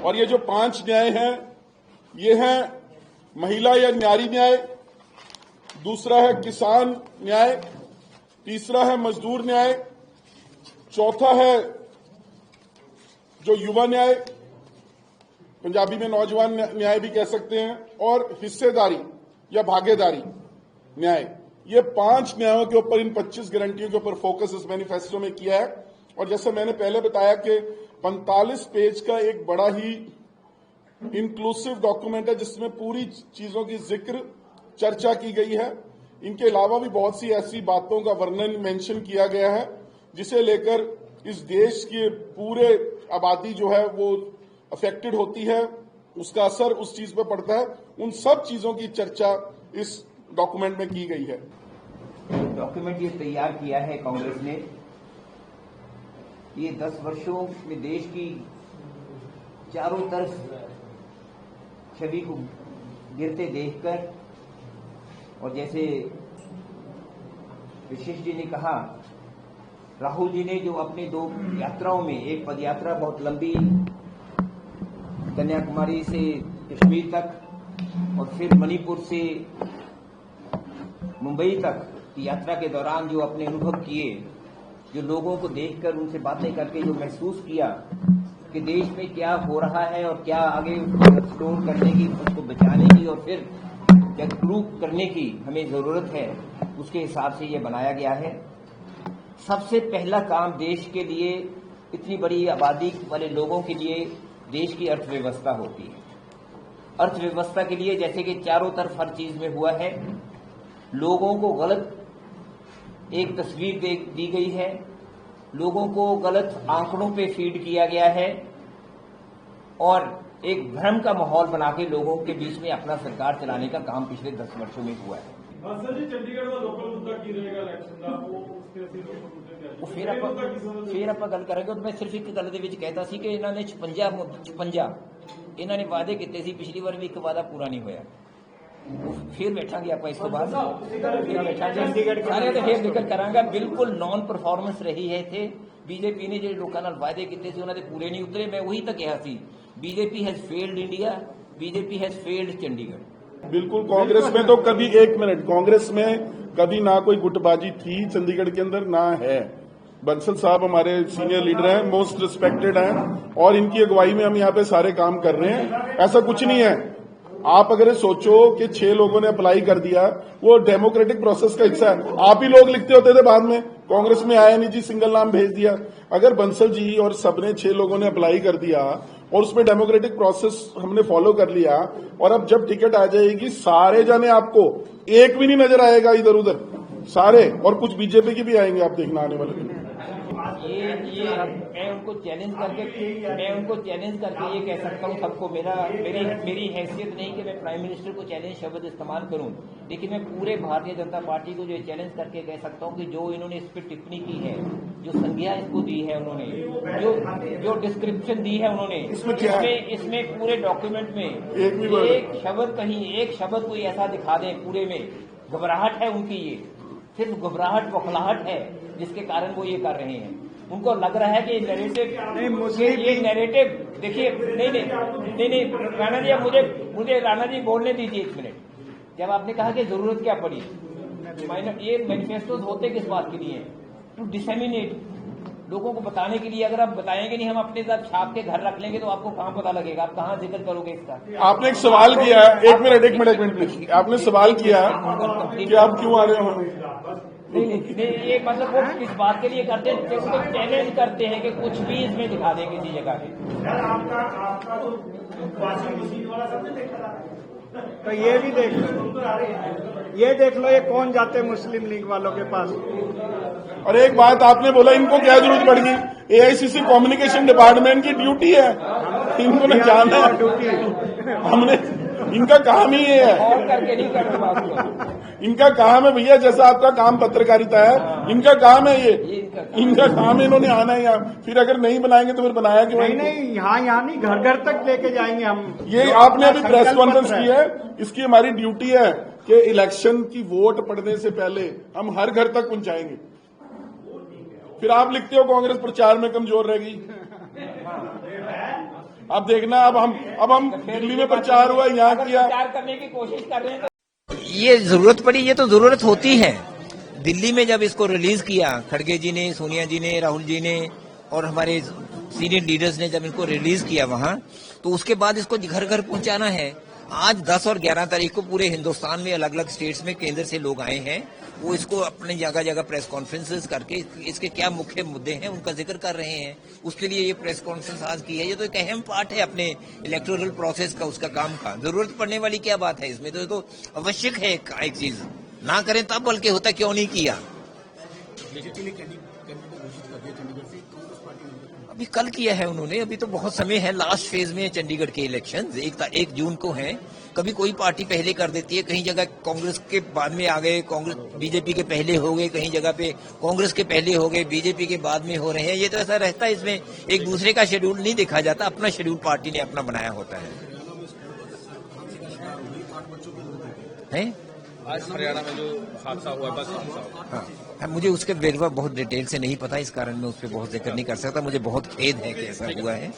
और ये जो 5 न्याय हैं, ये हैं महिला या नारी न्याय, दूसरा है किसान न्याय, तीसरा है मजदूर न्याय, चौथा है जो युवा न्याय, पंजाबी में नौजवान न्याय भी कह सकते हैं, और हिस्सेदारी या भागीदारी न्याय। ये 5 न्यायों के ऊपर, इन 25 गारंटियों के ऊपर फोकस इस मैनिफेस्टो में किया है। और जैसे मैंने पहले बताया कि 45 पेज का एक बड़ा ही इंक्लूसिव डॉक्यूमेंट है जिसमें पूरी चीजों की जिक्र चर्चा की गई है। इनके अलावा भी बहुत सी ऐसी बातों का वर्णन मेंशन किया गया है जिसे लेकर इस देश के पूरे आबादी जो है वो अफेक्टेड होती है, उसका असर उस चीज पर पड़ता है। उन सब चीजों की चर्चा इस डॉक्यूमेंट में की गई है। डॉक्यूमेंट ये तैयार किया है कांग्रेस ने। ये 10 वर्षों में देश की चारों तरफ छवि को गिरते देखकर, और जैसे विशिष्ट जी ने कहा, राहुल जी ने जो अपनी 2 यात्राओं में, एक पदयात्रा बहुत लंबी कन्याकुमारी से कश्मीर तक और फिर मणिपुर से मुंबई तक की यात्रा के दौरान जो अपने अनुभव किए, जो लोगों को देखकर उनसे बातें करके जो महसूस किया कि देश में क्या हो रहा है और क्या आगे एक्सप्लोर करने की, उसको बचाने की और फिर जागरूक करने की हमें जरूरत है, उसके हिसाब से ये बनाया गया है। सबसे पहला काम देश के लिए, इतनी बड़ी आबादी वाले लोगों के लिए देश की अर्थव्यवस्था होती है। अर्थव्यवस्था के लिए जैसे कि चारों तरफ हर चीज में हुआ है, लोगों को गलत एक तस्वीर दी गई है, लोगों को गलत आंकड़ों पे फीड किया गया है और एक भ्रम का माहौल बना के लोगों के बीच में अपना सरकार चलाने का काम पिछले 10 वर्षों में हुआ है। सर जी, चंडीगढ़ में लोकल मुद्दा की रहेगा इलेक्शन का, फिर आप गल करेंगे। मैं सिर्फ एक गल दे विच कहता सी कि इन्होंने 56 इन्होंने वादे किए सी, पिछली बार भी एक वादा पूरा नहीं होया। फिर बैठांगे आप, इस तो बाद फिर बैठांगे सारे तो फिर जिक्र करांगा। बिल्कुल नॉन परफॉर्मेंस रही है थे बीजेपी ने, जो लोगों नाल वादे किए सी उन्होंने पूरे नहीं उतरे। मैं वही तो कहा सी, BJP has failed India, BJP has failed Chandigarh. बिल्कुल, कांग्रेस में तो कभी, एक मिनट, कांग्रेस में कभी ना कोई गुटबाजी थी चंडीगढ़ के अंदर, ना है। बंसल साहब हमारे सीनियर लीडर हैं, मोस्ट रिस्पेक्टेड हैं, और इनकी अगुवाई में हम यहाँ पे सारे काम कर रहे हैं। ऐसा कुछ नहीं है। आप अगर सोचो कि 6 लोगों ने अप्लाई कर दिया, वो डेमोक्रेटिक प्रोसेस का हिस्सा है। आप ही लोग लिखते होते थे बाद में, कांग्रेस में आया नहीं जी, सिंगल नाम भेज दिया। अगर बंसल जी और सबने 6 लोगों ने अप्लाई कर दिया और उसमें डेमोक्रेटिक प्रोसेस हमने फॉलो कर लिया, और अब जब टिकट आ जाएगी सारे जाने, आपको एक भी नहीं नजर आएगा इधर उधर, सारे, और कुछ बीजेपी के भी आएंगे, आप देखना आने वाले दिन। ये मैं उनको चैलेंज करके ये कह सकता हूँ सबको, मेरी हैसियत नहीं कि मैं प्राइम मिनिस्टर को चैलेंज शब्द इस्तेमाल करूं, लेकिन मैं पूरे भारतीय जनता पार्टी को जो चैलेंज करके कह सकता हूँ कि जो इन्होंने इस पर टिप्पणी की है, जो संज्ञा इसको दी है उन्होंने, जो डिस्क्रिप्शन दी है उन्होंने, इसमें पूरे डॉक्यूमेंट में एक शब्द, कहीं एक शब्द कोई ऐसा दिखा दें पूरे में, घबराहट है उनकी, ये सिर्फ घबराहट, बौखलाहट है जिसके कारण वो ये कर रहे हैं। उनको लग रहा है कि ये नैरेटिव देखिए, नहीं राणा जी, मुझे राणा जी बोलने दीजिए 1 मिनट। जब आपने कहा कि जरूरत क्या पड़ी, ये मैनिफेस्टोज होते किस बात के लिए? टू डिसेमिनेट, लोगों को बताने के लिए। अगर आप बताएंगे नहीं, हम अपने साथ छाप के घर रख लेंगे, तो आपको कहाँ पता लगेगा, आप कहाँ जिक्र करोगे इसका? आपने एक सवाल किया, एक मिनट प्लीज, आपने सवाल किया कि आप क्यों आ रहे हो? नहीं, ये मतलब वो किस बात के लिए करते हैं, जिसको चैलेंज करते हैं कि कुछ भी इसमें दिखा देंगे किसी जगह पे। आपका जो वाशिंग मशीन वाला सबने देखा था, तो ये भी देख लो, ये देख लो, ये कौन जाते मुस्लिम लीग वालों के पास। और एक बात आपने बोला, इनको क्या जरूरत पड़ गई? एआईसीसी कम्युनिकेशन डिपार्टमेंट की ड्यूटी है, इनको ने जाना है ड्यूटी, हमने, इनका काम ही ये है, और करके नहीं करते। इनका काम है भैया, जैसा आपका काम पत्रकारिता है, इनका काम है ये, इनका काम है, इन्होंने आना है यहाँ। फिर अगर नहीं बनाएंगे तो फिर बनाया क्यों? नहीं, यहाँ नहीं, घर घर तक लेके जाएंगे हम। ये आपने अभी प्रेस कॉन्फ्रेंस की है, इसकी हमारी ड्यूटी है कि इलेक्शन की वोट पड़ने से पहले हम हर घर तक पहुंचाएंगे। फिर आप लिखते हो कांग्रेस प्रचार में कमजोर रहेगी। अब देखना, अब हम दिल्ली में प्रचार हुआ, यहाँ अगर किया। प्रचार करने की कोशिश कर रहे हैं तो ये जरूरत पड़ी, ये तो जरूरत होती है। दिल्ली में जब इसको रिलीज किया खड़गे जी ने, सोनिया जी ने, राहुल जी ने और हमारे सीनियर लीडर्स ने जब इनको रिलीज किया वहां, तो उसके बाद इसको घर घर पहुंचाना है। आज 10 और 11 तारीख को पूरे हिंदुस्तान में अलग अलग स्टेट्स में केंद्र से लोग आए हैं, वो इसको अपने जगह जगह प्रेस कॉन्फ्रेंसेस करके इसके क्या मुख्य मुद्दे हैं उनका जिक्र कर रहे हैं। उसके लिए ये प्रेस कॉन्फ्रेंस आज की है। ये तो एक अहम पार्ट है अपने इलेक्टोरल प्रोसेस का, उसका काम का। जरूरत पड़ने वाली क्या बात है इसमें, तो आवश्यक है एक चीज। ना करें तब बल्कि होता क्यों नहीं किया। अभी कल किया है उन्होंने, अभी तो बहुत समय है। लास्ट फेज में चंडीगढ़ के इलेक्शन 1 जून को हैं। कभी कोई पार्टी पहले कर देती है, कहीं जगह कांग्रेस के बाद में आ गए, कांग्रेस बीजेपी के पहले हो गए, कहीं जगह पे कांग्रेस के पहले हो गए, बीजेपी के बाद में हो रहे हैं। ये तो ऐसा रहता है, इसमें एक दूसरे का शेड्यूल नहीं देखा जाता, अपना शेड्यूल पार्टी ने अपना बनाया होता है? आज हरियाणा में जो हादसा हुआ, बस हादसा हुआ, हाँ, मुझे उसके वेरवा बहुत डिटेल से नहीं पता, इस कारण मैं उस पर बहुत जिक्र नहीं कर सकता। मुझे बहुत खेद है कि ऐसा हुआ है।